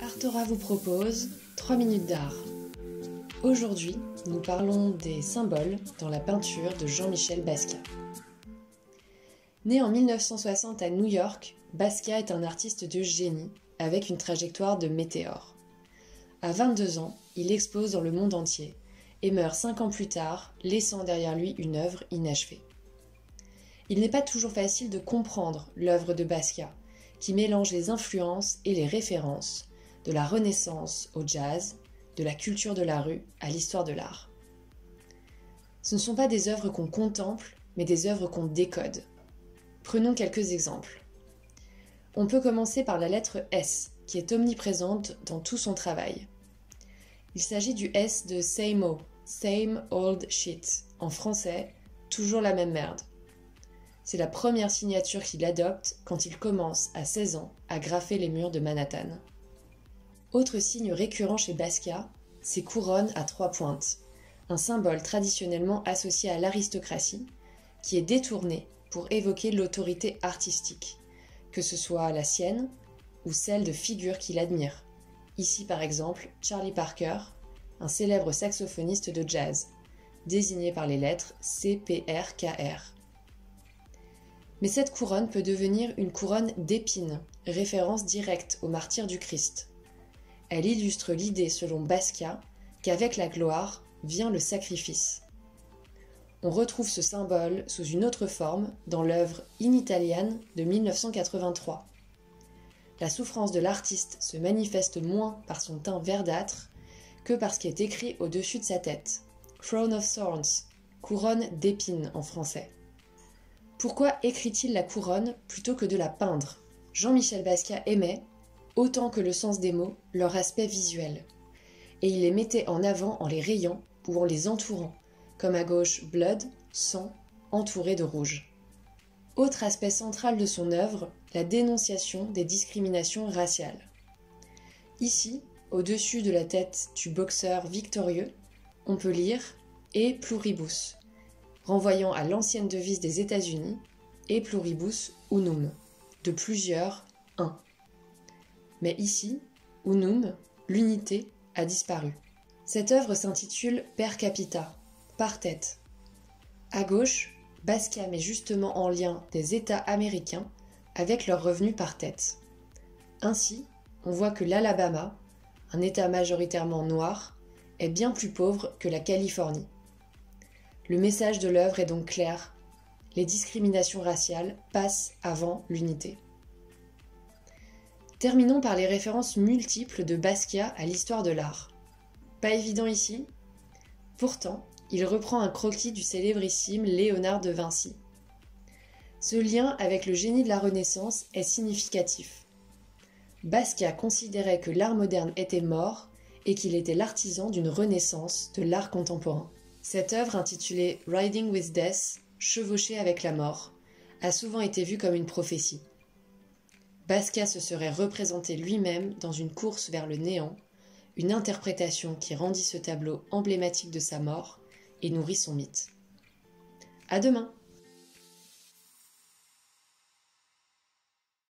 Artora vous propose 3 minutes d'art. Aujourd'hui, nous parlons des symboles dans la peinture de Jean-Michel Basquiat. Né en 1960 à New York, Basquiat est un artiste de génie avec une trajectoire de météore. À 22 ans, il expose dans le monde entier et meurt 5 ans plus tard, laissant derrière lui une œuvre inachevée. Il n'est pas toujours facile de comprendre l'œuvre de Basquiat, qui mélange les influences et les références de la Renaissance au jazz, de la culture de la rue à l'histoire de l'art. Ce ne sont pas des œuvres qu'on contemple, mais des œuvres qu'on décode. Prenons quelques exemples. On peut commencer par la lettre S, qui est omniprésente dans tout son travail. Il s'agit du S de same old shit, en français, toujours la même merde. C'est la première signature qu'il adopte quand il commence, à 16 ans, à graffer les murs de Manhattan. Autre signe récurrent chez Basquiat, ses couronnes à 3 pointes, un symbole traditionnellement associé à l'aristocratie, qui est détourné pour évoquer l'autorité artistique, que ce soit la sienne ou celle de figures qu'il admire. Ici par exemple, Charlie Parker, un célèbre saxophoniste de jazz, désigné par les lettres CPRKR. Mais cette couronne peut devenir une couronne d'épines, référence directe au martyre du Christ. Elle illustre l'idée selon Basquiat qu'avec la gloire vient le sacrifice. On retrouve ce symbole sous une autre forme dans l'œuvre In Italian de 1983. La souffrance de l'artiste se manifeste moins par son teint verdâtre que par ce qui est écrit au-dessus de sa tête. Crown of Thorns, couronne d'épines en français. Pourquoi écrit-il la couronne plutôt que de la peindre ? Jean-Michel Basquiat aimait, autant que le sens des mots, leur aspect visuel. Et il les mettait en avant en les rayant ou en les entourant, comme à gauche blood, sang, entouré de rouge. Autre aspect central de son œuvre, la dénonciation des discriminations raciales. Ici, au-dessus de la tête du boxeur victorieux, on peut lire « E pluribus », renvoyant à l'ancienne devise des États-Unis, E pluribus unum, de plusieurs, un. Mais ici, unum, l'unité, a disparu. Cette œuvre s'intitule Per capita, par tête. À gauche, Basquiat met justement en lien des États américains avec leurs revenus par tête. Ainsi, on voit que l'Alabama, un État majoritairement noir, est bien plus pauvre que la Californie. Le message de l'œuvre est donc clair, les discriminations raciales passent avant l'unité. Terminons par les références multiples de Basquiat à l'histoire de l'art. Pas évident ici ? Pourtant, il reprend un croquis du célébrissime Léonard de Vinci. Ce lien avec le génie de la Renaissance est significatif. Basquiat considérait que l'art moderne était mort et qu'il était l'artisan d'une renaissance de l'art contemporain. Cette œuvre intitulée Riding with Death, chevaucher avec la mort, a souvent été vue comme une prophétie. Basquiat se serait représenté lui-même dans une course vers le néant, une interprétation qui rendit ce tableau emblématique de sa mort et nourrit son mythe. À demain!